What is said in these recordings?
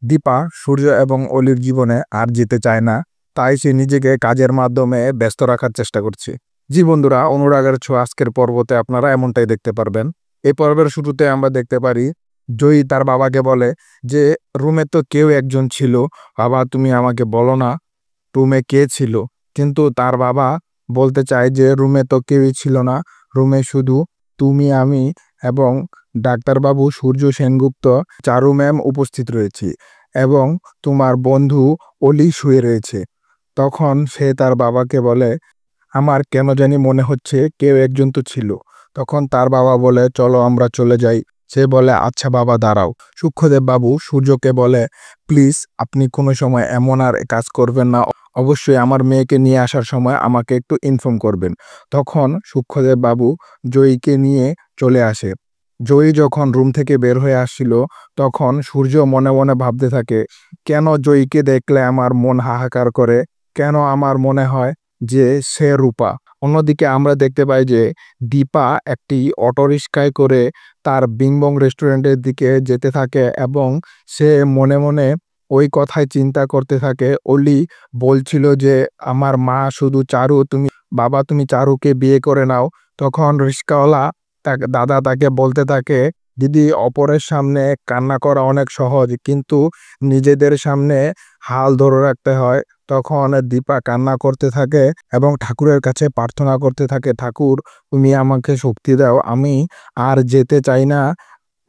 দীপা সূর্য এবং অলির জীবনে আর যেতে চায় না, তাই সে নিজেকে কাজের মাধ্যমে ব্যস্ত রাখার চেষ্টা করছে। জি বন্ধুরা, অনুরাগের ছোঁয়া আজকের পর্বতে আপনারা এমনটাই দেখতে পারবেন। এই পর্বের শুরুতে আমরা দেখতে পারি জয়ী তার বাবাকে বলে যে রুমে তো কেউ একজন ছিল, বাবা তুমি আমাকে বলো না রুমে কে ছিল। কিন্তু তার বাবা বলতে চায় যে রুমে তো কেউই ছিল না, রুমে শুধু তুমি, আমি এবং ডাক্তারবাবু সূর্য সেনগুপ্ত, চারু ম্যাম উপস্থিত রয়েছি এবং তোমার বন্ধু অলি শুয়ে রয়েছে। তখন সে তার বাবাকে বলে আমার কেন জানি মনে হচ্ছে কেউ একজন তো ছিল। তখন তার বাবা বলে চলো আমরা চলে যাই। সে বলে আচ্ছা বাবা দাঁড়াও। সূক্ষ্মদেব বাবু সূর্যকে বলে প্লিজ আপনি কোনো সময় এমন আর কাজ করবেন না, অবশ্যই আমার মেয়েকে নিয়ে আসার সময় আমাকে একটু ইনফর্ম করবেন। তখন সূক্ষ্মদেব বাবু জয়ীকে নিয়ে চলে আসে। জয়ী যখন রুম থেকে বের হয়ে আসছিল তখন সূর্য মনে মনে ভাবতে থাকে কেন জয়ীকে দেখলে আমার মন হাহাকার করে, কেন আমার মনে হয় যে সে রূপা। অন্যদিকে আমরা দেখতে পাই যে দীপা একটি অটোরিকশায় করে তার বিংবং রেস্টুরেন্টের দিকে যেতে থাকে এবং সে মনে মনে ওই কথাই চিন্তা করতে থাকে অলি বলছিল যে আমার মা শুধু চারু, তুমি বাবা তুমি চারুকে বিয়ে করে নাও। তখন রিক্সাওয়ালা তাকে দাদা তাকে বলতে থাকে দিদি অপরের সামনে কান্না করা অনেক সহজ, কিন্তু নিজেদের সামনে হাল ধরে রাখতে হয়। তখন দীপা কান্না করতে থাকে এবং ঠাকুরের কাছে প্রার্থনা করতে থাকে ঠাকুর তুমি আমাকে শক্তি দাও, আমি আর যেতে চাই না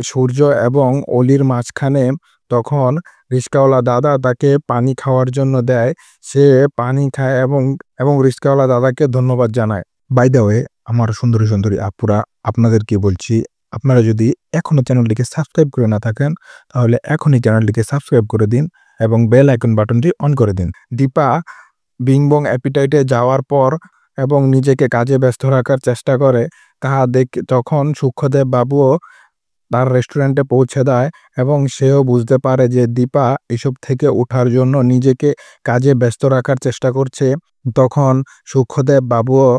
সূর্য এবং অলির মাঝখানে। তখন রিক্সাওয়ালা দাদা তাকে পানি খাওয়ার জন্য দেয়, সে পানি খায় এবং এবং রিক্সাওয়ালা দাদাকে ধন্যবাদ জানায়। বাই দ্য ওয়ে আমার সুন্দরী সুন্দরী আপুরা, আপনাদের কি বলছি, আপনারা যদি এখনো চ্যানেলটিকে সাবস্ক্রাইব করে না থাকেন তাহলে এখনই চ্যানেলটিকে সাবস্ক্রাইব করে দিন এবং বেল আইকন বাটনটি অন করে দিন। দীপা বিংবং অ্যাপিটাইটে যাওয়ার পর এবং নিজেকে কাজে ব্যস্ত রাখার চেষ্টা করে, তাহা দেখে তখন সূক্ষ্মদেব বাবুও তার রেস্টুরেন্টে পৌঁছে দেয় এবং সেও বুঝতে পারে যে দীপা এসব থেকে ওঠার জন্য নিজেকে কাজে ব্যস্ত রাখার চেষ্টা করছে। তখন সূক্ষ্মদেব বাবুও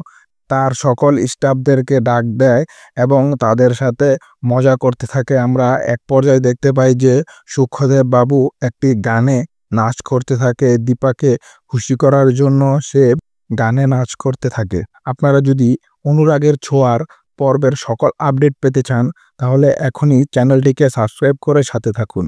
তার সকল স্টাফদেরকে ডাক দেয় এবং তাদের সাথে মজা করতে থাকে। আমরা এক পর্যায়ে দেখতে পাই যে সূক্ষ্মদেব বাবু একটি গানে নাচ করতে থাকে, দীপাকে খুশি করার জন্য সে গানে নাচ করতে থাকে। আপনারা যদি অনুরাগের ছোঁয়ার পর্বের সকল আপডেট পেতে চান তাহলে এখনই চ্যানেলটিকে সাবস্ক্রাইব করে সাথে থাকুন।